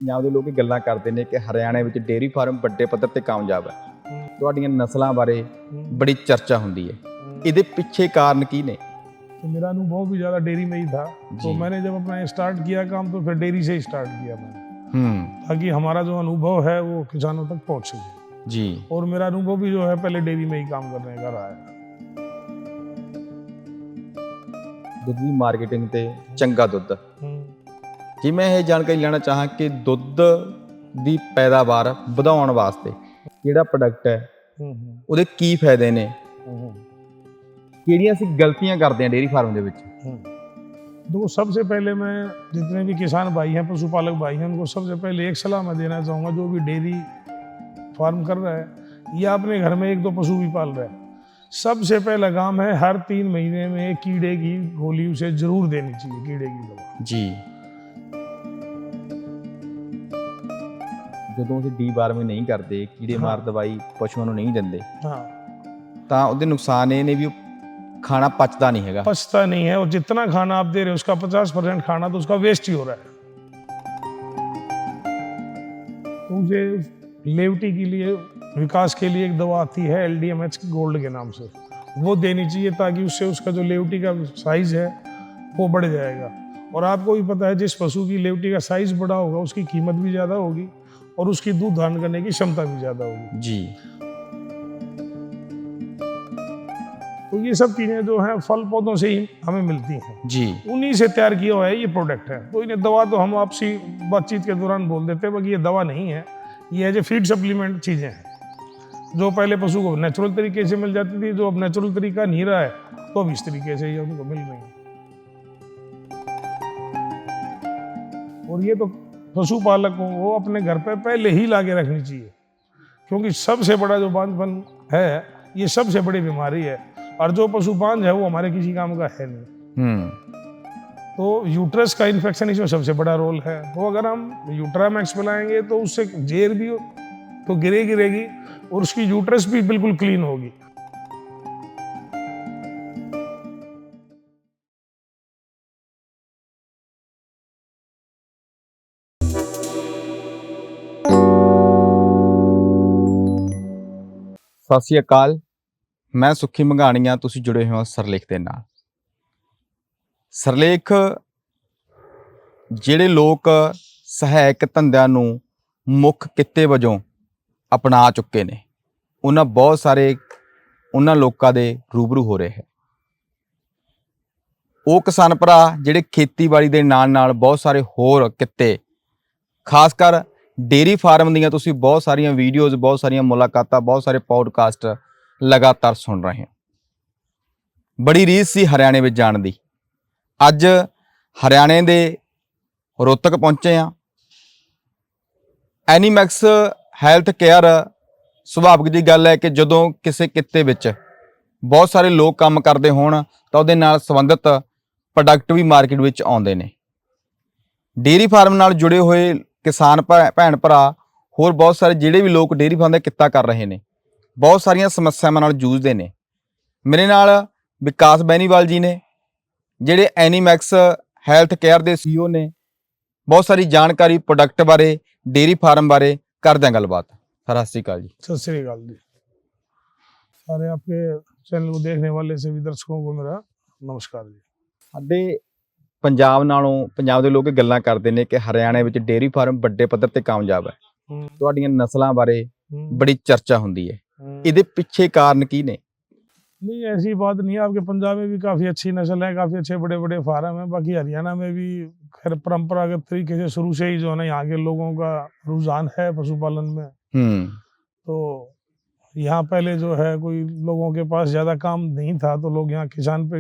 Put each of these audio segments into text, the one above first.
ਪੰਜਾਬ ਦੇ ਲੋਕ ਇਹ ਗੱਲਾਂ ਕਰਦੇ ਨੇ ਕਿ ਹਰਿਆਣੇ ਵਿੱਚ ਡੇਅਰੀ ਫਾਰਮ ਵੱਡੇ ਪੱਧਰ ਤੇ ਕਾਮਯਾਬ ਹੈ। ਤੁਹਾਡੀਆਂ ਨਸਲਾਂ ਬਾਰੇ बड़ी चर्चा होती है, ਇਹਦੇ ਪਿੱਛੇ ਕਾਰਨ ਕੀ ਨੇ? तो मेरा अनुभव भी ज़्यादा डेयरी में ही था, तो मैंने जब अपना स्टार्ट किया काम तो फिर डेयरी से ही स्टार्ट किया मैंने, ताकि हमारा जो अनुभव है वो किसानों तक पहुंच सके जी। और मेरा अनुभव भी जो है पहले डेयरी में ही काम करने का रहा है। ਦੁੱਧ ਦੀ ਮਾਰਕੀਟਿੰਗ ਤੇ ਚੰਗਾ ਦੁੱਧ, ਜੀ ਮੈਂ ਇਹ ਜਾਣਕਾਰੀ ਲੈਣਾ ਚਾਹਾਂ ਕਿ ਦੁੱਧ ਦੀ ਪੈਦਾਵਾਰ ਵਧਾਉਣ ਵਾਸਤੇ ਜਿਹੜਾ ਪ੍ਰੋਡਕਟ ਹੈ ਉਹਦੇ ਕੀ ਫਾਇਦੇ ਨੇ, ਕਿਹੜੀਆਂ ਅਸੀਂ ਗਲਤੀਆਂ ਕਰਦੇ हैं डेयरी फार्म ਦੇ ਵਿੱਚ? देखो, सबसे पहले मैं जितने भी किसान भाई हैं, पशुपालक भाई हैं, उनको सबसे पहले एक सलाह मैं देना चाहूँगा, जो भी डेयरी फार्म कर रहा है या अपने घर में एक दो पशु भी पाल रहा है, सबसे पहला काम है हर 3 महीने में कीड़े की गोली उसे जरूर देनी चाहिए, कीड़े की दवा जी। ਜਦੋਂ ਅਸੀਂ ਡੀਵਾਰਮਿੰਗ ਨਹੀਂ ਕਰਦੇ, ਕੀੜੇ ਮਾਰ ਦਵਾਈ ਪਸ਼ੂਆਂ ਨੂੰ ਨਹੀਂ ਦਿੰਦੇ, ਤਾਂ ਉਹਦੇ ਨੁਕਸਾਨ ਇਹ ਨੇ ਵੀ खाना पचता नहीं है, पचता नहीं है, और जितना खाना आप दे रहे हो उसका 50% खाना तो उसका वेस्ट ही हो रहा है। तो उसे लेवटी के लिए, विकास के लिए एक दवा आती है LDMH गोल्ड के नाम से, वो देनी चाहिए, ताकि उससे उसका जो लेवटी का साइज है वो बढ़ जाएगा। और आपको भी पता है जिस पशु की लेवटी का साइज बड़ा होगा उसकी कीमत भी ज़्यादा होगी और उसकी दूध धारण करने की क्षमता भी ज़्यादा होगी जी। तो ये सब चीज़ें जो हैं फल पौधों से ही हमें मिलती हैं जी, उन्हीं से तैयार किया हुआ है ये प्रोडक्ट है। तो इन्हें दवा तो हम आपसी बातचीत के दौरान बोल देते हैं, बाकी ये दवा नहीं है, ये है जो फीड सप्लीमेंट चीज़ें हैं जो पहले पशु को नेचुरल तरीके से मिल जाती थी, जो अब नेचुरल तरीका नहीं रहा है तो अब इस तरीके से ये उनको मिल रही है। और ये तो पशुपालकों को अपने घर पे पहले ही ला के रखनी चाहिए, क्योंकि सबसे बड़ा जो बांझपन है ये सबसे बड़ी बीमारी है, और जो पशु बांझ है वो हमारे किसी काम का है नहीं। तो यूट्रस का इन्फेक्शन इसमें सबसे बड़ा रोल है। तो अगर हम यूट्रामैक्स पिलाएंगे तो उससे जेर भी तो गिरेगी और उसकी यूट्रस भी बिल्कुल क्लीन होगी। ਸਤਿ ਸ਼੍ਰੀ ਅਕਾਲ, मैं सुखी मंघाणिया, तुसीं जुड़े हो सरलेख के नाल। सरलेख ਜਿਹੜੇ ਲੋਕ ਸਹਾਇਕ ਧੰਦਿਆਂ ਨੂੰ ਮੁੱਖ ਕਿੱਤੇ ਵਜੋਂ ਅਪਣਾ ਚੁੱਕੇ ਨੇ, ਉਹਨਾਂ ਬਹੁਤ ਸਾਰੇ ਉਹਨਾਂ ਲੋਕਾਂ ਦੇ ਰੂਬਰੂ ਹੋ ਰਹੇ ਹੈ। ਉਹ ਕਿਸਾਨ ਭਰਾ ਜਿਹੜੇ ਖੇਤੀਬਾੜੀ ਦੇ ਨਾਲ ਨਾਲ ਬਹੁਤ ਸਾਰੇ ਹੋਰ ਕਿੱਤੇ, ਖਾਸ ਕਰ ਡੇਅਰੀ ਫਾਰਮ ਦੀਆਂ ਤੁਸੀਂ ਬਹੁਤ ਸਾਰੀਆਂ ਵੀਡੀਓਜ਼, ਬਹੁਤ ਸਾਰੀਆਂ ਮੁਲਾਕਾਤਾਂ, ਬਹੁਤ ਸਾਰੇ ਪੌਡਕਾਸਟ लगातार सुन रहे हैं। बड़ी रीस सी हरियाणे में जाने दी। अज हरियाणे दे रोहतक पहुंचे हैं। एनीमैक्स हैल्थ केयर, सुभाविक जी गल है कि जदों किसी कित्ते विच बहुत सारे लोग काम करते होण तां उहदे नाल संबंधित प्रोडक्ट भी मार्केट विच आउंदे ने। डेयरी फार्म नाल जुड़े हुए किसान भैन भरा, होर बहुत सारे जिहड़े भी लोग डेयरी फार्म दा कित्ता कर रहे हैं, बहुत सारिया समस्यावां नाल जूझदे ने। मेरे नाल विकास बैनीवाल जी ने, जिहड़े एनीमैक्स हैल्थ केयर दे CEO ने। बहुत सारी जानकारी प्रोडक्ट बारे, डेयरी फार्म बारे करदे गलबात। सर सत श्री अकाल जी। सत श्री अकाल जी। सारे आपके चैनल को देखने वाले सभी दर्शकों को मेरा नमस्कार जी। साडे पंजाब नालों, पंजाब दे लोग गल्लां करदे ने कि हरियाणे विच डेयरी फार्म वड्डे पद्धर ते कामयाब है। तुहाडीਆਂ नस्लां बारे बड़ी चर्चा होंदी है, ਇਹਦੇ ਪਿੱਛੇ ਕਾਰਨ ਕੀ ਨੇ? नहीं, ऐसी बात नहीं है। आपके पंजाब में भी काफ़ी अच्छी नस्ल है, काफ़ी अच्छे बड़े बड़े फार्म हैं। बाकी हरियाणा में भी खैर परंपरागत तरीके से शुरू से ही जो है ना यहाँ के लोगों का रुझान है पशुपालन में। तो यहाँ पहले जो है कोई लोगों के पास ज़्यादा काम नहीं था, तो लोग यहाँ किसान पे,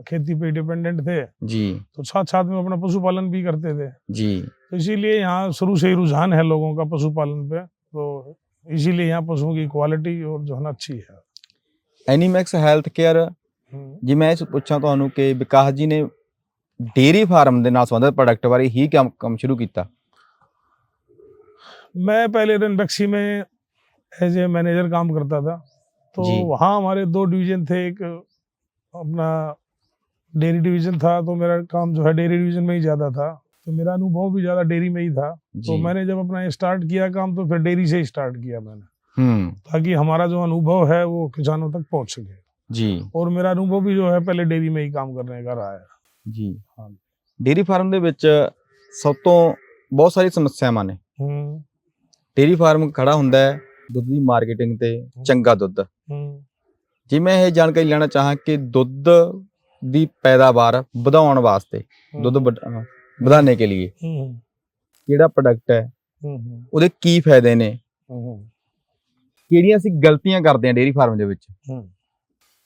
खेती पे डिपेंडेंट थे जी। तो साथ साथ में अपना पशुपालन भी करते थे जी। तो इसीलिए यहाँ शुरू से ही रुझान है लोगों का पशुपालन पे, तो इसीलिए यहाँ पशुओं की क्वालिटी और जो है ना अच्छी है। एनीमैक्स हैल्थ केयर जी, मैं इस पूछा तुहानू कि विकास जी ने डेयरी फार्म के नाल संबंधित प्रोडक्ट बारे ही काम शुरू किया? मैं पहले रणबक्सी में एज ए मैनेजर काम करता था, तो वहाँ हमारे 2 डिवीज़न थे। एक अपना डेयरी डिवीज़न था, तो मेरा काम जो है डेयरी डिवीज़न में ही ज़्यादा था। तो मेरा अनुभव भी ज्यादा डेयरी में ही था। तो जी। मैंने जब अपना स्टार्ट किया काम तो फिर डेयरी से ही स्टार्ट किया मैंने, ताकि ताकि हमारा जो अनुभव है वो किसानों तक पहुंच सके। जी और मेरा अनुभव भी जो है पहले डेयरी में ही काम करने का रहा है। ਜੀ ਹਾਂ। ਡੇਅਰੀ ਫਾਰਮ ਦੇ ਵਿੱਚ ਸਭ ਤੋਂ ਬਹੁਤ ਸਾਰੀ ਸਮੱਸਿਆਵਾਂ ਨੇ। ਹੂੰ ਡੇਅਰੀ ਫਾਰਮ ਖੜਾ ਹੁੰਦਾ ਹੈ ਦੁੱਧ ਦੀ ਮਾਰਕੀਟਿੰਗ ਤੇ ਚੰਗਾ ਦੁੱਧ। ਹੂੰ ਜੇ ਮੈਂ ਇਹ ਜਾਣਕਾਰੀ ਲੈਣਾ ਚਾਹਾਂ ਕਿ ਦੁੱਧ ਦੀ ਪੈਦਾਵਾਰ ਵਧਾਉਣ ਵਾਸਤੇ ਦੁੱਧ ਵਧਾने के लिए ਕਿਹੜਾ ਪ੍ਰੋਡਕਟ ਹੈ, ਉਹਦੇ ਕੀ ਫਾਇਦੇ ਨੇ, ਕਿਹੜੀਆਂ ਅਸੀਂ ਗਲਤੀਆਂ ਕਰਦੇ ਹਾਂ ਡੇਅਰੀ ਫਾਰਮ ਦੇ ਵਿੱਚ।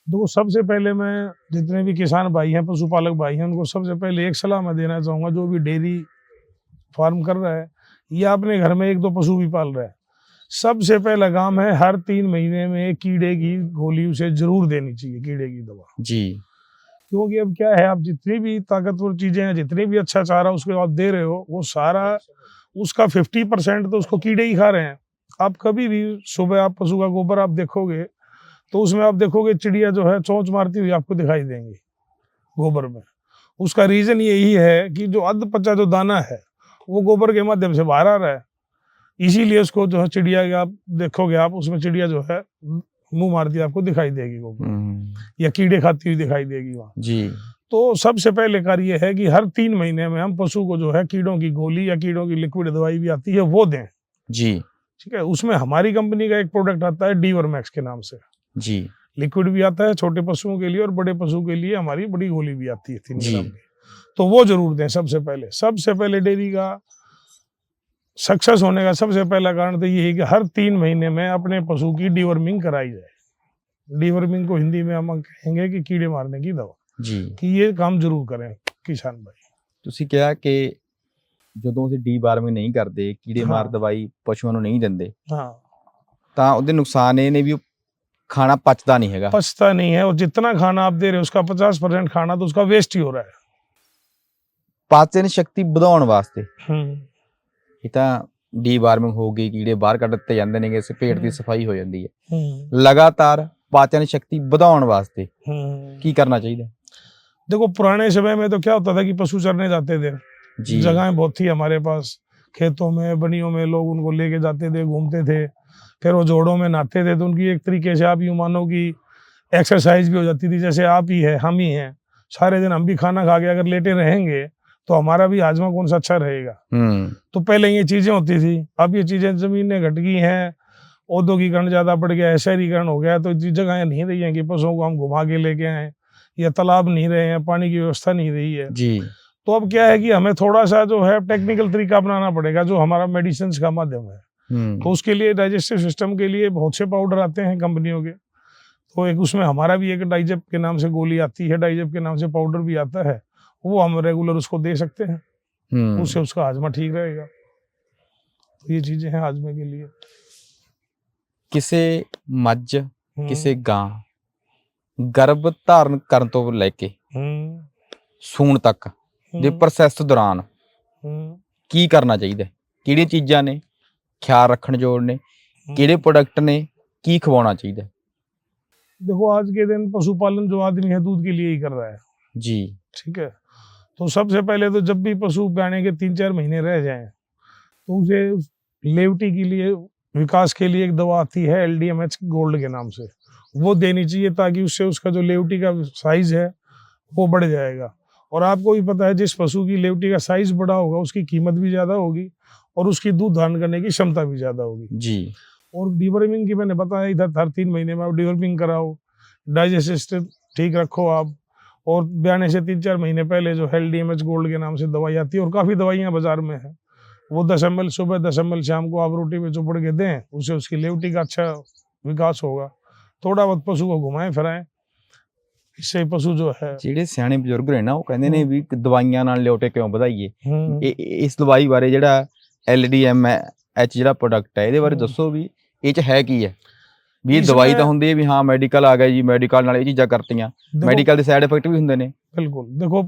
देखो, सबसे पहले मैं जितने भी किसान भाई हैं, पशुपालक भाई हैं, उनको सबसे पहले एक सलाह मैं देना चाहूँगा, जो भी डेयरी फार्म कर रहा है या अपने घर में एक दो पशु भी पाल रहा है, सबसे पहला काम है हर 3 महीने में कीड़े की गोली उसे जरूर देनी चाहिए, कीड़े की दवा जी। क्योंकि अब क्या है, आप जितनी भी ताकतवर चीजें हैं, जितनी भी अच्छा चारा उसको आप दे रहे हो, वो सारा उसका 50% तो उसको कीड़े ही खा रहे हैं। आप कभी भी सुबह आप पशु का गोबर आप देखोगे तो उसमें आप देखोगे चिड़िया जो है चोंच मारती हुई आपको दिखाई देंगी गोबर में। उसका रीजन यही है कि जो अध पचा जो दाना है वो गोबर के माध्यम से बाहर आ रहा है, इसीलिए उसको जो है चिड़िया के आप देखोगे, आप उसमें चिड़िया जो है मुंह मारती आपको दिखाई देगी गोबर, या कीड़े खाती हुई दिखाई देगी वहाँ जी। तो सबसे पहले कार्य है कि हर 3 महीने में हम पशु को जो है कीड़ों की गोली या कीड़ों की लिक्विड दवाई भी आती है वो दें जी। ठीक है। उसमें हमारी कंपनी का एक प्रोडक्ट आता है डीवरमैक्स के नाम से जी। लिक्विड भी आता है छोटे पशुओं के लिए, और बड़े पशु के लिए हमारी बड़ी गोली भी आती है 3 जी। ग्राम की, तो वो जरूर दें। सबसे पहले डेयरी का सक्सेस होने का सबसे पहला कारण तो ये है कि हर 3 महीने में अपने पशु की डीवर्मिंग कराई जाए। डीवर्मिंग को हिंदी में हम कहेंगे कि कीड़े मारने की दवा जी, कि ये काम जरूर करें किसान भाई। ਤੁਸੀਂ ਕਿਹਾ ਕਿ ਜਦੋਂ ਅਸੀਂ ਡੀਵਾਰਮਿੰਗ ਨਹੀਂ ਕਰਦੇ, ਕੀੜੇ ਮਾਰ ਦਵਾਈ ਪਸ਼ੂਆਂ ਨੂੰ ਨਹੀਂ ਦਿੰਦੇ, हाँ, ਤਾਂ ਉਹਦੇ ਨੁਕਸਾਨ ਇਹ ਨੇ ਵੀ ਉਹ ਖਾਣਾ ਪਚਦਾ ਨਹੀਂ ਹੈਗਾ। पचता नहीं है, और जितना खाना आप दे रहे हो उसका 50% खाना तो उसका वेस्ट ही हो रहा है। ਪਾਚਨ ਸ਼ਕਤੀ ਵਧਾਉਣ ਵਾਸਤੇ ਇਹ ਤਾਂ ਡੀਵਾਰਮਿੰਗ ਹੋ ਗਈ, ਕੀੜੇ ਬਾਹਰ ਕੱਢ ਦਿੱਤੇ ਜਾਂਦੇ ਨੇਗੇ, ਪੇਟ ਦੀ ਸਫਾਈ ਹੋ ਜਾਂਦੀ ਹੈ। ਲਗਾਤਾਰ ਪਾਚਨ ਸ਼ਕਤੀ ਵਧਾਉਣ ਵਾਸਤੇ ਕੀ ਕਰਨਾ ਚਾਹੀਦਾ? देखो, पुराने समय में तो क्या होता था कि पशु चरने जाते थे, जी। जगहें बहुत थी हमारे पास, खेतों में बनियों में लोग उनको लेके जाते थे, घूमते थे, फिर वो जोड़ों में नहाते थे, तो उनकी एक तरीके से आप यूं मानो कि एक्सरसाइज भी हो जाती थी। जैसे आप ही है, हम ही हैं, सारे दिन हम भी खाना खा के अगर लेटे रहेंगे तो हमारा भी हाजमा कौन सा अच्छा रहेगा। तो पहले ये चीजें होती थी, अब ये चीजें जमीनें घट गई हैं, औद्योगिकरण ज्यादा बढ़ गया है, शहरीकरण हो गया, तो जगहें नहीं रही हैं कि पशुओं को हम घुमा के लेके आए, या तालाब नहीं रहे हैं, पानी की व्यवस्था नहीं रही है जी। तो अब क्या है कि हमें थोड़ा सा जो है टेक्निकल तरीका अपनाना पड़ेगा, जो हमारा मेडिसिन का माध्यम है। तो उसके लिए डाइजेस्टिव सिस्टम के लिए बहुत से पाउडर आते हैं कंपनियों के, तो एक उसमें हमारा भी एक डाइजेप के नाम से गोली आती है, डाइजेप के नाम से पाउडर भी आता है, वो हम रेगुलर उसको दे सकते हैं, उससे उसका हाजमा ठीक रहेगा। तो ये चीजें हैं हाजमे के लिए। ਕਿਸੇ ਮੱਝ, ਕਿਸੇ ਗਾਂ ਗਰਭ ਧਾਰਨ ਕਰਨ ਤੋਂ ਲੈ ਕੇ ਸੂਣ ਤੱਕ ਦੇ ਪ੍ਰੋਸੈਸ ਦੌਰਾਨ ਕੀ ਕਰਨਾ ਚਾਹੀਦਾ? ਕਿਹੜੀਆਂ ਚੀਜ਼ਾਂ ਨੇ ਖਿਆਲ ਰੱਖਣ ਯੋਗ ਨੇ, ਕਿਹੜੇ प्रोडक्ट ने, ਕੀ ਖਵਾਉਣਾ ਚਾਹੀਦਾ? देखो, आज के दिन पशुपालन जो आदमी है दूध के लिए ही कर रहा है जी। ठीक है। तो सबसे पहले तो जब भी पशु ब्याने के 3-4 महीने रह जाएं तो उसे लेवटी के लिए, विकास के लिए एक दवा आती है LDMH गोल्ड के नाम से, वो देनी चाहिए, ताकि उससे उसका जो लेवटी का साइज है वो बढ़ जाएगा। और आपको भी पता है जिस पशु की लेवटी का साइज बड़ा होगा उसकी कीमत भी ज्यादा होगी और उसकी दूध धारण करने की क्षमता भी ज्यादा होगी जी। और डीवर्मिंग की मैंने बताया इधर हर 3 महीने में आप डीवर्मिंग कराओ, डाइजेस्टिव सिस्टम ठीक रखो आप, और ब्याने से 3-4 महीने पहले जो LDMH गोल्ड के नाम से दवाई आती है, और काफ़ी दवाइयाँ बाजार में हैं, वो 10 ml सुबह 10 ml शाम को आप रोटी में चुपड़ के दें, उससे उसकी लेवटी का अच्छा विकास होगा। थोड़ा बहुत पशु को घुमाएं फिराएं, इससे पशु जो है। ਜਿਹੜੇ ਸਿਆਣੇ ਬਜ਼ੁਰਗ ਨੇ ਨਾ ਉਹ ਕਹਿੰਦੇ ਨੇ ਵੀ ਦਵਾਈਆਂ ਨਾਲ ਲਿਓਟੇ ਕਿਉਂ ਵਧਾਈਏ। ਇਸ ਦਵਾਈ ਬਾਰੇ ਜਿਹੜਾ LDMH ਜਿਹੜਾ ਪ੍ਰੋਡਕਟ ਹੈ ਇਹਦੇ ਬਾਰੇ ਦੱਸੋ ਵੀ ਇਹ ਚ ਹੈ ਕੀ ਹੈ? ਵੀ ਇਹ ਦਵਾਈ ਤਾਂ ਹੁੰਦੀ ਹੈ ਵੀ ਹਾਂ ਮੈਡੀਕਲ ਆ ਗਿਆ ਜੀ, ਮੈਡੀਕਲ ਨਾਲ ਇਹ ਚੀਜ਼ਾਂ ਕਰਤੀਆਂ, ਮੈਡੀਕਲ ਦੇ ਸਾਈਡ ਇਫੈਕਟ भी ਹੁੰਦੇ ਨੇ। बिल्कुल, देखो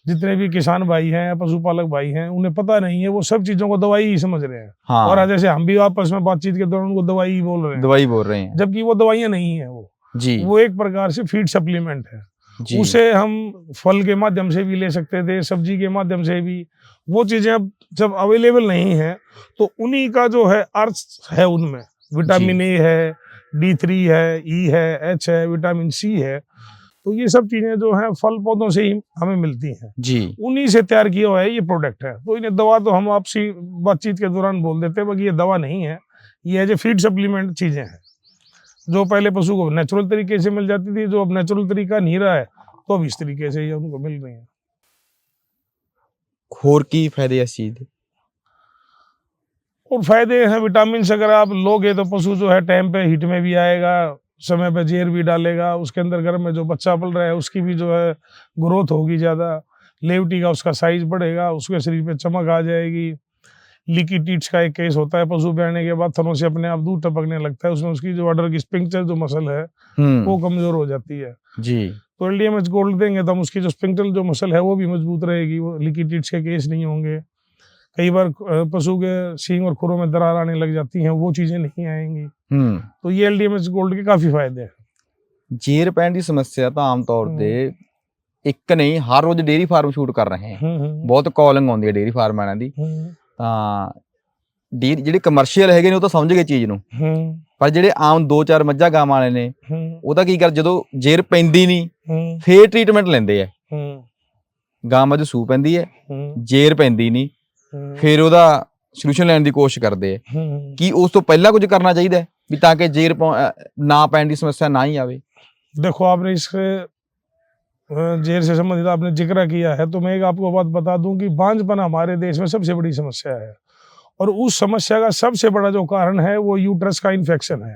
जितने भी किसान भाई हैं, पशुपालक भाई हैं, उन्हें पता नहीं है, वो सब चीजों को दवाई ही समझ रहे हैं। हाँ। और जैसे हम भी आपस में बातचीत के दौरान उनको दवाई ही बोल रहे हैं, दवाई बोल रहे हैं, जबकि वो दवाइयां नहीं है, वो जी। वो एक प्रकार से फीड सप्लीमेंट है। उसे हम फल के माध्यम से भी ले सकते थे, सब्जी के माध्यम से भी, वो चीजें अब जब अवेलेबल नहीं है तो उन्हीं का जो है अर्थ है, उनमें विटामिन ए है, D3 है, ई है, H है, विटामिन सी है। तो ये सब चीजें जो हैं फल पौधों से ही हमें मिलती हैं, जी उन्हीं से तैयार किया हुआ है ये प्रोडक्ट है। तो इन्हें दवा तो हम आपसी बातचीत के दौरान बोल देते हैं, बाकी ये दवा नहीं है, ये एज ए फीड सप्लीमेंट चीजें हैं जो पहले पशु को नेचुरल तरीके से मिल जाती थी, जो अब नेचुरल तरीका नहीं रहा है, तो अब इस तरीके से ये उनको मिल रही है। ਹੋਰ ਕੀ ਫਾਇਦੇ ਇਸ ਚੀਜ਼ ਦੇ? और फायदे हैं विटामिन से, अगर आप लोगे तो पशु जो है टाइम पे हीट में भी आएगा, समय पे जेर भी डालेगा, उसके अंदर घर में जो बच्चा पल रहा है उसकी भी जो है ग्रोथ होगी ज़्यादा, लेवटी का उसका साइज बढ़ेगा, उसके शरीर पे चमक आ जाएगी। लीकी टीट्स का एक केस होता है, पशु ब्याने के बाद थनों से अपने आप दूध टपकने लगता है, उसमें उसकी जो अडर की स्पिंक्टर जो मसल है वो कमजोर हो जाती है। जी तो LDMH गोल्ड देंगे तो हम उसकी जो स्पिंक्टर जो मसल है वो भी मजबूत रहेगी, वो लीकी टीट्स के केस नहीं होंगे। कई बार पशु के सींग और खुरों में दरार आने लग जाती हैं, वो चीजें नहीं आएंगी। तो ये LDMH गोल्ड के काफी फायदे हैं। ਜੇਰ ਪੈਣ ਦੀ ਸਮੱਸਿਆ ਤਾਂ ਆਮ ਤੌਰ ਤੇ ਇੱਕ ਨਹੀਂ, ਹਰ ਰੋਜ਼ ਡੇਅਰੀ ਫਾਰਮ ਸ਼ੂਟ ਕਰ ਰਹੇ ਹੈ, ਬਹੁਤ ਕਾਲਿੰਗ ਆਉਂਦੀ ਹੈ ਡੇਅਰੀ ਫਾਰਮ ਵਾਲਿਆਂ ਦੀ। ਤਾਂ ਜਿਹੜੇ ਕਮਰਸ਼ੀਅਲ ਹੈਗੇ ਨੇ ਉਹ ਤਾਂ ਸਮਝ ਗਏ ਚੀਜ਼ ਨੂੰ, ਪਰ ਜਿਹੜੇ ਆਮ 2-4 ਮੱਝਾਂ ਗਾਵਾਂ ਵਾਲੇ ਨੇ ਉਹ ਤਾਂ ਕੀ ਕਰ, ਜਦੋਂ ਜੇਰ ਪੈਂਦੀ ਨਹੀਂ ਫੇਰ ਟ੍ਰੀਟਮੈਂਟ ਲੈਂਦੇ ਆ। ਗਾਂ ਮੱਝ ਸੂ ਪੈਂਦੀ ਹੈ, ਜੇਰ ਪੈਂਦੀ ਨਹੀਂ, ਫਿਰ ਉਹਦਾ ਸੋਲੂਸ਼ਨ ਲੈਣ ਦੀ ਕੋਸ਼ਿਸ਼ ਕਰਦੇ ਆ। ਕੀ ਉਸ ਤੋਂ ਪਹਿਲਾਂ ਕੁਝ ਕਰਨਾ ਚਾਹੀਦਾ ਵੀ ਤਾਂ ਕਿ ਜੇਰ ਨਾ ਪੈਣ ਦੀ ਸਮੱਸਿਆ ਨਾ ਹੀ ਆਵੇ? देखो, आपने इसके जेर से संबंधित आपने जिक्र किया है, तो मैं एक आपको बात बता दूं कि बांझपन हमारे देश में सबसे बड़ी समस्या है, और उस समस्या का सबसे बड़ा जो कारण है वो यूट्रस का इन्फेक्शन है,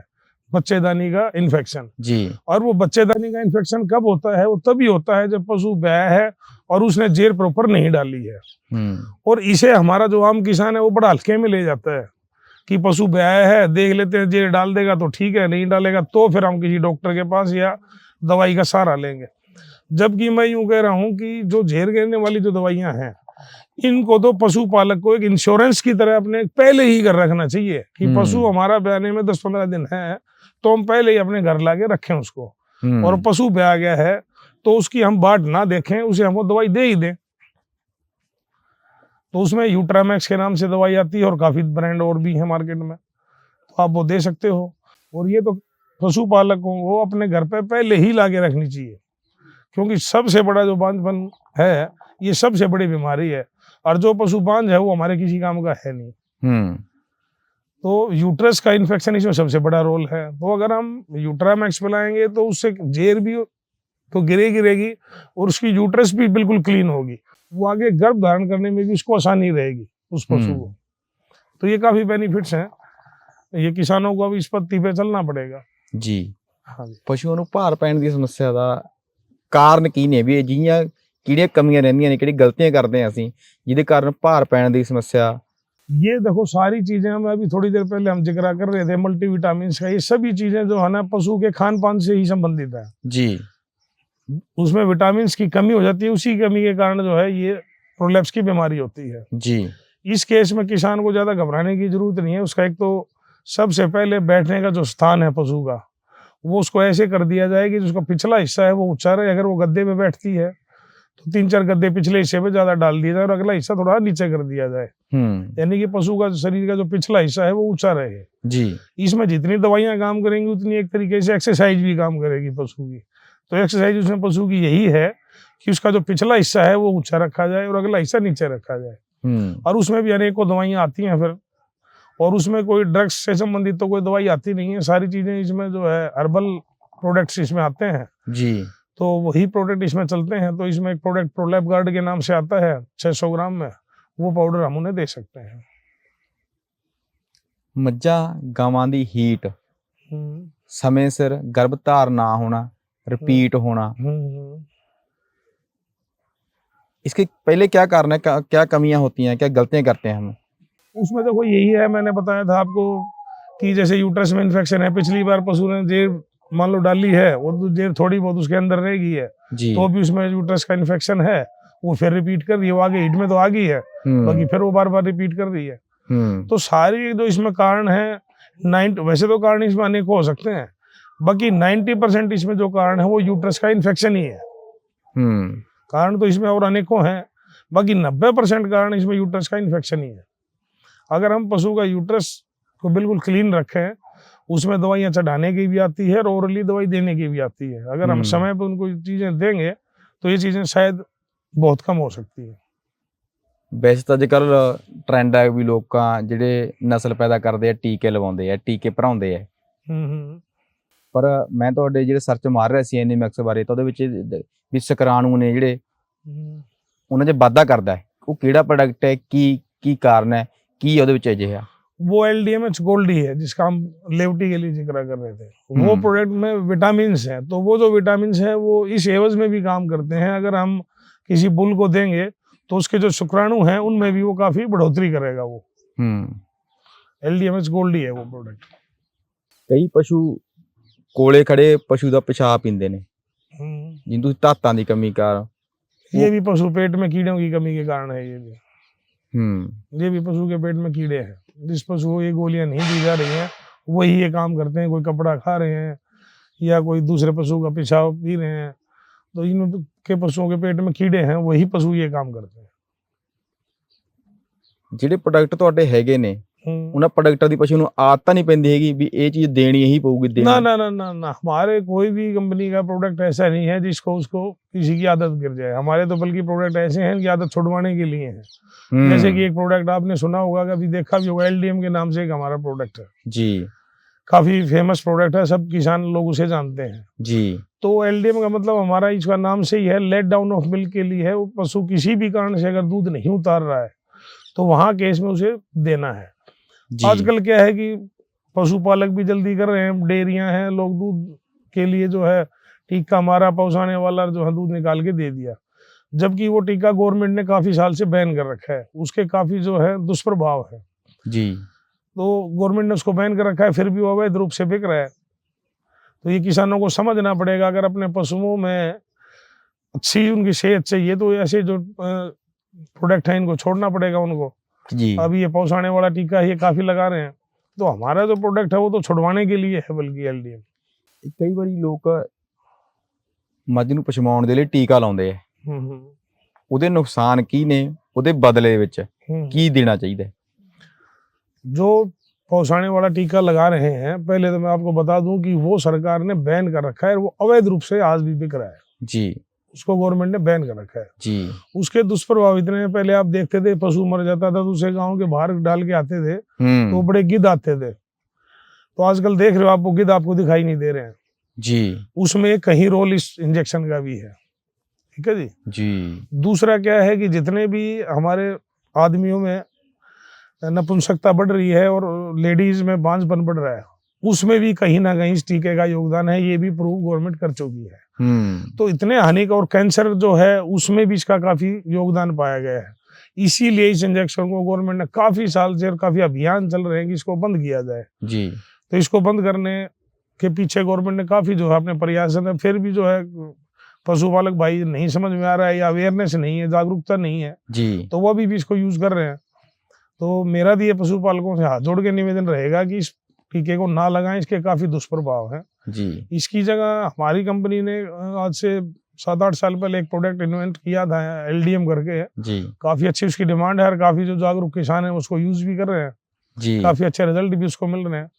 बच्चेदानी का इन्फेक्शन जी। और वो बच्चेदानी का इन्फेक्शन कब होता है? वो तभी होता है जब पशु ब्याया है और उसने जेर प्रॉपर नहीं डाली है। और इसे हमारा जो आम किसान है वो बड़ा हल्के में ले जाता है कि पशु ब्याया है, देख लेते हैं, जेर डाल देगा तो ठीक है, नहीं डालेगा तो फिर हम किसी डॉक्टर के पास या दवाई का सहारा लेंगे। जबकि मैं यूं कह रहा हूं कि जो जेर गिरने वाली जो दवाइयां हैं, इनको तो पशुपालक को एक इंश्योरेंस की तरह अपने पहले ही कर रखना चाहिए कि पशु हमारा ब्याने में 10-15 दिन है तो हम पहले ही अपने घर लाके रखें उसको, और पशु ब्याह गया है तो उसकी हम बाट ना देखें, उसे हम वो दवाई दे ही दें। तो उसमें यूट्रामैक्स के नाम से दवाई आती है और काफी ब्रांड और भी है मार्केट में, तो आप वो दे सकते हो। और ये तो पशुपालकों को अपने घर पे पहले ही लाके रखनी चाहिए, क्योंकि सबसे बड़ा जो बांझपन है ये सबसे बड़ी बीमारी है, और जो पशु बांझ है वो हमारे किसी काम का है नहीं। तो यूट्रस का इन्फेक्शन इसमें सबसे बड़ा रोल है। तो अगर हम यूट्रामैक्स पिलाएंगे तो उससे जेर भी तो गिरेगी और उसकी यूट्रस भी बिल्कुल क्लीन होगी, वो आगे गर्भ धारण करने में भी उसको आसानी रहेगी उस पशु को। तो ये काफी बेनिफिट्स हैं, ये किसानों को अब इस पत्ती पे चलना पड़ेगा जी। हाँ जी। ਪਸ਼ੂਆਂ ਨੂੰ ਭਾਰ ਪੈਣ ਦੀ ਸਮੱਸਿਆ ਦਾ ਕਾਰਨ ਕੀ ਨੇ, ਵੀ ਅਜਿਹੀਆਂ ਕਿਹੜੀਆਂ ਕਮੀਆਂ ਰਹਿੰਦੀਆਂ ਨੇ, ਕਿਹੜੀ ਗਲਤੀਆਂ ਕਰਦੇ ਹਾਂ ਅਸੀਂ ਜਿਹਦੇ ਕਾਰਨ ਭਾਰ ਪੈਣ ਦੀ ਸਮੱਸਿਆ? ये देखो, सारी चीजें हम अभी थोड़ी देर पहले हम जिक्र कर रहे थे मल्टीविटामिन का, ये सभी चीजें जो है ना पशु के खान पान से ही संबंधित है जी। उसमें विटामिन की कमी हो जाती है, उसी कमी के कारण जो है ये प्रोलैप्स की बीमारी होती है जी। इस केस में किसान को ज्यादा घबराने की जरूरत नहीं है। उसका एक तो सबसे पहले बैठने का जो स्थान है पशु का, वो उसको ऐसे कर दिया जाए कि जिसका पिछला हिस्सा है वो ऊंचा रहे। अगर वो गद्दे पे बैठती है तो 3-4 गद्दे पिछले हिस्से पे ज्यादा डाल दिया जाए और अगला हिस्सा थोड़ा नीचे कर दिया जाए, यानी कि पशु का शरीर का जो पिछला हिस्सा है वो ऊंचा रहे जी। इसमें जितनी दवाइयां काम करेंगी उतनी एक तरीके से एक्सरसाइज भी काम करेगी पशु की। तो एक्सरसाइज उसमें पशु की यही है कि उसका जो पिछला हिस्सा है वो ऊंचा रखा जाए और अगला हिस्सा नीचे रखा जाए। और उसमें भी अनेकों दवाइयां आती हैं फिर, और उसमें कोई ड्रग्स से संबंधित तो कोई दवाई आती नहीं है, सारी चीजें इसमें जो है हर्बल प्रोडक्ट्स इसमें आते हैं जी। तो वही प्रोडक्ट इसमें चलते हैं। तो इसमें एक प्रोडक्ट प्रोलैप गार्ड के नाम से आता है 600 ग्राम में, वो पाउडर हम उन्हें दे सकते हैं। ਮੱਝਾਂ ਗਾਵਾਂ ਦੀ ਹੀਟ, ਸਮੇਂ ਸਿਰ ਗਰਭ ਧਾਰ ਨਾ ਹੋਣਾ, रिपीट होना, इसके पहले क्या कारण है, क्या कमियां होती हैं, क्या गलतियां करते हैं हम? उसमें देखो यही है, मैंने बताया था आपको कि जैसे यूट्रस में इन्फेक्शन है, पिछली बार पशु ने जेर मान लो डाली है, वो जेर थोड़ी बहुत उसके अंदर रह गई है तो भी उसमें यूट्रस का इन्फेक्शन है, वो फिर रिपीट कर रही है, वो आगे हीट में तो आ गई है बाकी फिर वो बार बार रिपीट कर रही है। तो सारी जो इसमें कारण है वैसे तो कारण इसमें अनेक हो सकते हैं, बाकी 90% इसमें जो कारण है वो यूट्रस का इन्फेक्शन ही है। कारण तो इसमें और अनेकों हैं, बाकी 90% कारण इसमें यूट्रस का इन्फेक्शन ही है। अगर हम पशु का यूट्रस को बिल्कुल क्लीन रखें, उसमें दवाइयाँ चढ़ाने की भी आती है और ओरली दवाई देने की भी आती है। अगर हम समय पर उनको चीज़ें देंगे तो ये चीज़ें शायद बहुत कम हो सकती है। ਵੈਸੇ ਤਾਂ ਅੱਜ ਕੱਲ ਟ੍ਰੈਂਡ ਹੈ ਵੀ ਲੋਕਾਂ ਜਿਹੜੇ ਨਸਲ ਪੈਦਾ ਕਰਦੇ ਆ ਟੀਕੇ ਲਵਾਉਂਦੇ ਆ, ਟੀਕੇ ਭਰਾਉਂਦੇ ਆ। ਪਰ ਮੈਂ ਤੁਹਾਡੇ ਜਿਹੜੇ ਸਰਚ ਮਾਰ ਰਿਹਾ ਸੀ ਐਨੀਮੈਕਸ ਬਾਰੇ ਤਾਂ ਉਹਦੇ ਵਿੱਚ ਵੀ ਸ਼ੁਕਰਾਣੂ ਨੇ ਜਿਹੜੇ ਉਹਨਾਂ 'ਚ ਵਾਧਾ ਕਰਦਾ ਹੈ, ਉਹ ਕਿਹੜਾ ਪ੍ਰੋਡਕਟ ਹੈ, ਕੀ ਕਾਰਨ है, ਕੀ ਉਹਦੇ ਵਿੱਚ ਅਜਿਹਾ? वो LDMH गोल्डी है जिसका हम लेवटी के लिए जिक्र कर रहे थे। वो प्रोडक्ट में विटामिन है, तो वो जो विटामिन है वो इस एवज में भी काम करते हैं। अगर हम किसी बुल को देंगे तो उसके जो शुक्राणु हैं उनमें भी वो काफी बढ़ोतरी करेगा। वो LDMH गोल्डी है वो प्रोडक्ट। ਕਈ ਪਸ਼ੂ ਕੋਲੇ ਖੜੇ ਪਸ਼ੂ ਦਾ ਪਿਸ਼ਾਬ ਪੀਂਦੇ ਨੇ, ਜਿਹਨੂੰ ਤੁਸੀਂ ਧਾਤਾਂ ਦੀ ਕਮੀ ਕਾਰਨ। ये भी पशु पेट में कीड़ों की कमी के कारण है। ये भी पशु के पेट में कीड़े हैं। जिस पशु को ये गोलियां नहीं दी जा रही हैं वही ये काम करते हैं। कोई कपड़ा खा रहे हैं या कोई दूसरे पशु का पेशाब पी रहे हैं, तो इनके पशुओं के पेट में कीड़े हैं, वही पशु ये काम करते हैं। ਜਿਹੜੇ ਪ੍ਰੋਡਕਟ ਤੁਹਾਡੇ ਹੈਗੇ ਨੇ ਉਹਨਾਂ ਪ੍ਰੋਡਕਟਾਂ ਦੀ ਪਸ਼ੂ ਨੂੰ ਆਦਤ ਤਾਂ ਨਹੀਂ ਪੈਂਦੀ ਹੈਗੀ ਵੀ ਇਹ ਚੀਜ਼ ਦੇਣੀ ਹੀ ਪਊਗੀ? ना ना ना ना ना, हमारे कोई भी कंपनी का प्रोडक्ट ऐसा नहीं है जिसको उसको किसी की आदत गिर जाए। हमारे तो बल्कि प्रोडक्ट ऐसे हैं कि आदत छुड़वाने के लिए हैं। जैसे कि एक प्रोडक्ट आपने सुना होगा, कभी देखा भी होगा, LDM के नाम से एक हमारा प्रोडक्ट है जी, काफी फेमस प्रोडक्ट है, सब किसान लोग उसे जानते हैं जी। तो LDM का मतलब हमारा इसका नाम से ही है, लेट डाउन ऑफ मिल्क के लिए है। वो पशु किसी भी कारण से अगर दूध नहीं उतार रहा है तो वहां केस में उसे देना है। आजकल क्या है कि पशुपालक भी जल्दी कर रहे हैं, डेयरियां हैं, लोग दूध के लिए जो है टीका मारा, पहुंचाने वाला जो है दूध निकाल के दे दिया, जबकि वो टीका गवर्नमेंट ने काफी साल से बैन कर रखा है। उसके काफी जो है दुष्प्रभाव है जी, तो गवर्नमेंट ने उसको बैन कर रखा है, फिर भी वो अवैध रूप से बिक रहा है। तो ये किसानों को समझना पड़ेगा, अगर अपने पशुओं में अच्छी उनकी सेहत चाहिए तो ऐसे जो प्रोडक्ट है इनको छोड़ना पड़ेगा उनको जी। अभी ये पहुंचाने वाला टीका ये काफी लगा रहे हैं, तो हमारा जो प्रोडक्ट है वो तो छुड़वाने के लिए है बल्कि LDM। ਕਈ ਵਾਰੀ ਲੋਕ ਮੱਝ ਨੂੰ ਪਛਮਾਉਣ ਦੇ ਲਈ ਟੀਕਾ ਲਾਉਂਦੇ ਆ, ਉਹਦੇ ਨੁਕਸਾਨ ਕੀ ਨੇ, ਉਹਦੇ ਬਦਲੇ ਵਿੱਚ ਕੀ ਦੇਣਾ ਚਾਹੀਦਾ? जो पहुंचाने वाला टीका लगा रहे हैं, पहले तो मैं आपको बता दूं कि वो सरकार ने बैन कर रखा है, वो अवैध रूप से आज भी बिक रहा है जी, उसको गवर्नमेंट ने बैन कर रखा है जी। उसके दुष्प्रभाव इतने हैं, पहले आप देखते थे पशु मर जाता था दूसरे गांव के बाहर डाल के आते थे तो बड़े गिद्ध आते थे, तो आजकल देख रहे हो आप वो गिद्ध आपको दिखाई नहीं दे रहे हैं जी। उसमें कहीं रोल इस इंजेक्शन का भी है, ठीक है जी जी। दूसरा क्या है कि जितने भी हमारे आदमियों में नपुंसकता बढ़ रही है और लेडीज में बांझपन बढ़ रहा है, उसमें भी कहीं ना कहीं इस टीके का योगदान है, ये भी प्रूव गवर्नमेंट कर चुकी है। तो इतने हानिक और कैंसर जो है उसमें भी इसका काफी योगदान पाया गया है। इसीलिए इस इंजेक्शन को गवर्नमेंट ने काफी साल से काफी अभियान चल रहे हैं कि इसको बंद किया जाए जी। तो इसको बंद करने के पीछे गवर्नमेंट ने काफी जो है अपने प्रयास है, फिर भी जो है पशुपालक भाई नहीं समझ में आ रहा है या अवेयरनेस नहीं है, जागरूकता नहीं है जी, तो वो भी इसको यूज कर रहे हैं। तो मेरा भी ये पशुपालकों से हाथ जोड़ के निवेदन रहेगा कि इस टीके को ना लगाएं, इसके काफी दुष्प्रभाव हैं जी। इसकी जगह हमारी कंपनी ने आज से 7-8 साल पहले एक प्रोडक्ट इन्वेंट किया था LDM करके जी, काफी अच्छी उसकी डिमांड है और काफी जो जागरूक किसान है उसको यूज भी कर रहे हैं जी। काफी अच्छे रिजल्ट भी उसको मिल रहे हैं।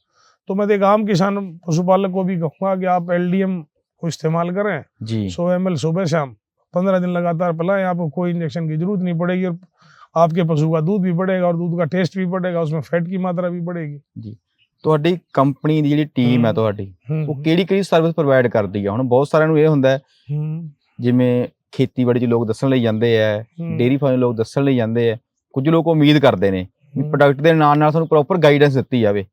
तो मैं एक आम किसान पशुपालक को भी कहूंगा कि आप LDM को इस्तेमाल करें जी। 100 ml सुबह शाम 15 दिन लगातार पिलाएं, आपको कोई इंजेक्शन की जरूरत नहीं पड़ेगी और आपके पशु का दूध भी बढ़ेगा और दूध का टेस्ट भी बढ़ेगा, उसमें फैट की मात्रा भी बढ़ेगी जी। ਤੁਹਾਡੀ ਕੰਪਨੀ ਦੀ ਜਿਹੜੀ ਟੀਮ ਹੈ ਤੁਹਾਡੀ ਉਹ ਕਿਹੜੀ ਸਰਵਿਸ ਪ੍ਰੋਵਾਈਡ ਕਰਦੀ ਹੈ? ਹੁਣ ਬਹੁਤ ਸਾਰਿਆਂ ਨੂੰ ਇਹ ਹੁੰਦਾ ਹੈ ਜਿਵੇਂ ਖੇਤੀਬਾੜੀ 'ਚ ਲੋਕ ਦੱਸਣ ਲਈ ਜਾਂਦੇ ਆ, ਡੇਅਰੀ ਫਾਰਮ ਲੋਕ ਦੱਸਣ ਲਈ ਜਾਂਦੇ ਆ, ਕੁਝ ਲੋਕ ਉਮੀਦ ਕਰਦੇ ਨੇ ਵੀ ਪ੍ਰੋਡਕਟ ਦੇ ਨਾਲ ਨਾਲ ਸਾਨੂੰ ਪ੍ਰੋਪਰ ਗਾਈਡੈਂਸ ਦਿੱਤੀ ਜਾਵੇ।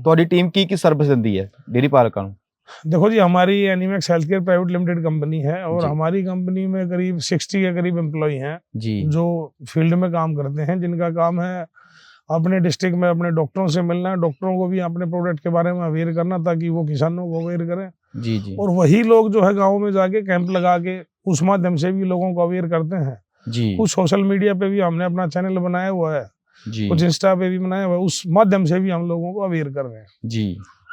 ਤੁਹਾਡੀ ਟੀਮ ਕੀ ਸਰਵਿਸ ਦਿੰਦੀ ਹੈ ਡੇਅਰੀ ਪਾਲਕਾਂ ਨੂੰ? देखो जी, हमारी Animax health care private limited company है और हमारी कंपनी में करीब 60 के करीब एम्प्लॉय हैं जी, जो फील्ड में काम करते हैं, जिनका काम है अपने डिस्ट्रिक्ट में अपने डॉक्टरों से मिलना, डॉक्टरों को भी अपने प्रोडक्ट के बारे में अवेयर करना ताकि वो किसानों को अवेयर करें जी जी। और वही लोग जो है गाँव में जाके कैंप लगा के उस माध्यम से भी लोगों को अवेयर करते हैं जी। कुछ सोशल मीडिया पे भी हमने अपना चैनल बनाया हुआ है जी, कुछ इंस्टा पे भी बनाया हुआ है, उस माध्यम से भी हम लोगों को अवेयर कर रहे हैं जी।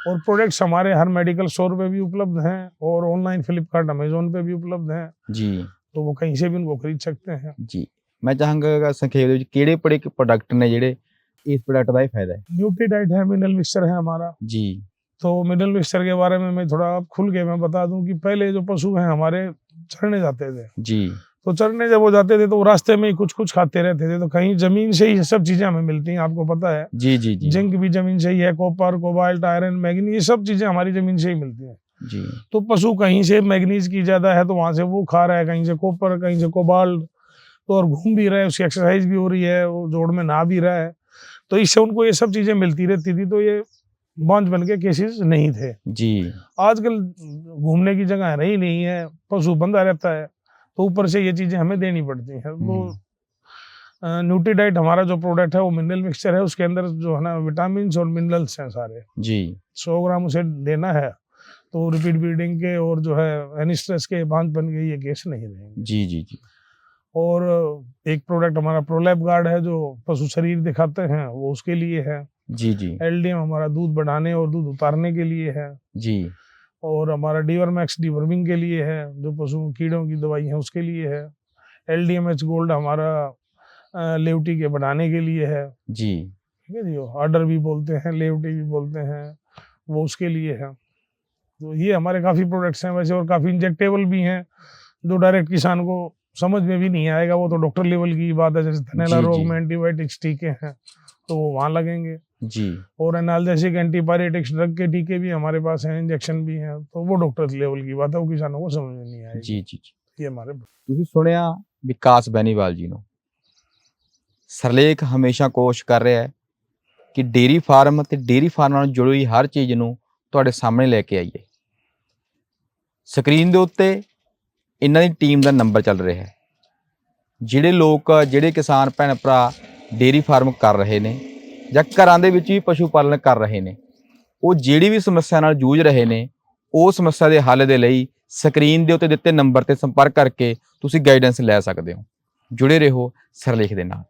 और प्रोडक्ट्स हमारे हर मेडिकल स्टोर पे भी उपलब्ध हैं और ऑनलाइन फ्लिपकार्ट अमेजोन पे भी उपलब्ध हैं जी, तो वो कहीं से भी उनको खरीद सकते हैं जी। ਮੈਂ ਚਾਹਾਂਗਾ ਸੰਖੇਪ ਦੇ ਵਿੱਚ ਕਿਹੜੇ ਪ੍ਰੋਡਕਟ ਨੇ ਜਿਹੜੇ ਇਸ ਪ੍ਰੋਡਕਟ ਦਾ ਇਹ ਫਾਇਦਾ ਹੈ। न्यूट्रीडाइट है, मिनरल मिक्सचर है हमारा। जी तो मिनरल मिक्सचर के बारे में मैं थोड़ा खुल के मैं बता दूं कि पहले जो पशु हैं हमारे चरने जाते थे, जी तो चरने जब वो जाते थे तो वो रास्ते में ही कुछ कुछ खाते रहते थे, तो कहीं जमीन से ही ये सब चीजें हमें मिलती हैं, आपको पता है। जी जी जी जिंक भी जमीन से ही है, कॉपर, कोबाल्ट, आयरन, मैग्नीज, ये सब चीजें हमारी जमीन से ही मिलती हैं। जी तो पशु कहीं से मैग्नीज की ज्यादा है तो वहां से वो खा रहा है, कहीं से कॉपर, कहीं से कोबाल्ट, तो और घूम भी रहा है, उसकी एक्सरसाइज भी हो रही है, वो जोड़ में नहा भी रहा है, तो इससे उनको ये सब चीजें मिलती रहती थी, तो ये बांझ बन के केसेस नहीं थे। जी आजकल घूमने की जगह रही नहीं है, पशु बंधा रहता है, तो ऊपर से ये चीजें हमें देनी पड़ती हैं। तो न्यूट्रीडाइट हमारा जो प्रोडक्ट है वो मिनरल मिक्सचर है, उसके अंदर जो है ना विटामिन और मिनरल्स हैं सारे। जी 100 ग्राम उसे देना है तो रिपीट ब्रीडिंग के और जो है एनिस्ट्रेस के बांझपन के ये केस नहीं रहेंगे। जी जी जी और एक प्रोडक्ट हमारा प्रोलैप गार्ड है जो पशु शरीर दिखाते हैं, वो उसके लिए है। जी जी एलडीएम हमारा दूध बढ़ाने और दूध उतारने के लिए है। जी और हमारा डीवर्मैक्स डीवर्मिंग के लिए है, जो पशु कीड़ों की दवाई है उसके लिए है। एलडीएमएच गोल्ड हमारा लेवटी के बनाने के लिए है। जी ठीक है जी, ऑर्डर भी बोलते हैं, लेवटी भी बोलते हैं, वो उसके लिए है। तो ये हमारे काफ़ी प्रोडक्ट्स हैं वैसे, और काफ़ी इंजेक्टेबल भी हैं जो डायरेक्ट किसान को समझ में भी नहीं आएगा, वो तो डॉक्टर लेवल की बात है। जैसे थनैला जी, रोग जी। में एंटीबायोटिक्स टीके हैं तो वो वहाँ लगेंगे, जी और एनाल्जेसिक एंटीपायरेटिक्स ड्रग के टीके भी हमारे पास हैं, इंजेक्शन भी हैं, तो वो डॉक्टर लेवल की बात है, वो किसानों को समझ में नहीं आएगी। जी जी ये हमारे ਤੁਸੀਂ ਸੁਣਿਆ ਵਿਕਾਸ ਬੈਨੀਵਾਲ ਜੀ ਨੂੰ। ਸਰਲੇਖ ਹਮੇਸ਼ਾ ਕੋਸ਼ਿਸ਼ ਕਰ ਰਿਹਾ ਹੈ ਕਿ ਡੇਅਰੀ ਫਾਰਮ ਅਤੇ ਡੇਅਰੀ ਫਾਰਮਾਂ ਨਾਲ ਜੁੜੀ ਹੋਈ ਹਰ ਚੀਜ਼ ਨੂੰ ਤੁਹਾਡੇ ਸਾਹਮਣੇ ਲੈ ਕੇ ਆਈਏ। ਸਕਰੀਨ ਦੇ ਉੱਤੇ ਇਹਨਾਂ ਦੀ ਟੀਮ ਦਾ ਨੰਬਰ ਚੱਲ ਰਿਹਾ ਹੈ। ਜਿਹੜੇ ਕਿਸਾਨ ਭੈਣ ਭਰਾ ਡੇਅਰੀ ਫਾਰਮ ਕਰ ਰਹੇ ਨੇ ਜਾਂ ਘਰਾਂ ਦੇ ਵਿੱਚ ਵੀ ਪਸ਼ੂ ਪਾਲਣ ਕਰ ਰਹੇ ਨੇ, ਉਹ ਜਿਹੜੀ ਵੀ ਸਮੱਸਿਆ ਨਾਲ ਜੂਝ ਰਹੇ ਨੇ, ਉਹ ਸਮੱਸਿਆ ਦੇ ਹੱਲ ਦੇ ਲਈ ਸਕਰੀਨ ਦੇ ਉੱਤੇ ਦਿੱਤੇ ਨੰਬਰ ਤੇ ਸੰਪਰਕ ਕਰਕੇ ਤੁਸੀਂ ਗਾਈਡੈਂਸ ਲੈ ਸਕਦੇ ਹੋ। ਜੁੜੇ ਰਹੋ ਸਰਲੇਖ ਦੇ ਨਾਲ।